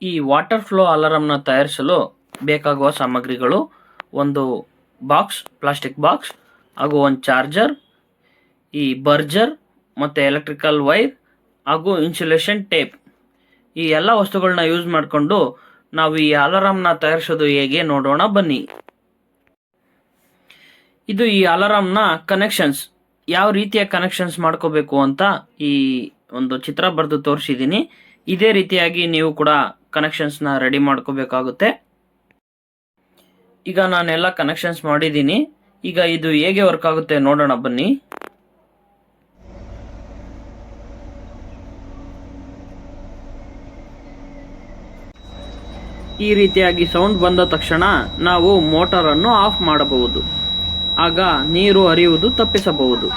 ಈ water flow ಅಲಾರಂನ ತಯಾರಿಸಲು ಬೇಕಾಗುವ ಸಾಮಗ್ರಿಗಳು ಒಂದು ಬಾಕ್ಸ್, ಪ್ಲಾಸ್ಟಿಕ್ ಬಾಕ್ಸ್ ಹಾಗೂ ಒಂದು ಚಾರ್ಜರ್, ಈ ಬರ್ಜರ್ ಮತ್ತು ಎಲೆಕ್ಟ್ರಿಕಲ್ ವೈರ್ ಹಾಗೂ ಇನ್ಸುಲೇಷನ್ ಟೇಪ್. ಈ ಎಲ್ಲ ವಸ್ತುಗಳನ್ನ ಯೂಸ್ ಮಾಡಿಕೊಂಡು ನಾವು ಈ ಅಲಾರಂನ ತಯಾರಿಸೋದು ಹೇಗೆ ನೋಡೋಣ ಬನ್ನಿ. ಇದು ಈ ಅಲಾರಂನ ಕನೆಕ್ಷನ್ಸ್, ಯಾವ ರೀತಿಯ ಕನೆಕ್ಷನ್ಸ್ ಮಾಡ್ಕೋಬೇಕು ಅಂತ ಈ ಒಂದು ಚಿತ್ರ ಬರೆದು ತೋರಿಸಿದ್ದೀನಿ. ಇದೇ ರೀತಿಯಾಗಿ ನೀವು ಕೂಡ ಕನೆಕ್ಷನ್ಸ್ನ ರೆಡಿ ಮಾಡ್ಕೋಬೇಕಾಗುತ್ತೆ. ಈಗ ನಾನೆಲ್ಲ ಕನೆಕ್ಷನ್ಸ್ ಮಾಡಿದ್ದೀನಿ. ಈಗ ಇದು ಹೇಗೆ ವರ್ಕ್ ಆಗುತ್ತೆ ನೋಡೋಣ ಬನ್ನಿ. ಈ ರೀತಿಯಾಗಿ ಸೌಂಡ್ ಬಂದ ತಕ್ಷಣ ನಾವು ಮೋಟಾರನ್ನು ಆಫ್ ಮಾಡಬಹುದು. ಆಗ ನೀರು ಹರಿಯುವುದು ತಪ್ಪಿಸಬಹುದು.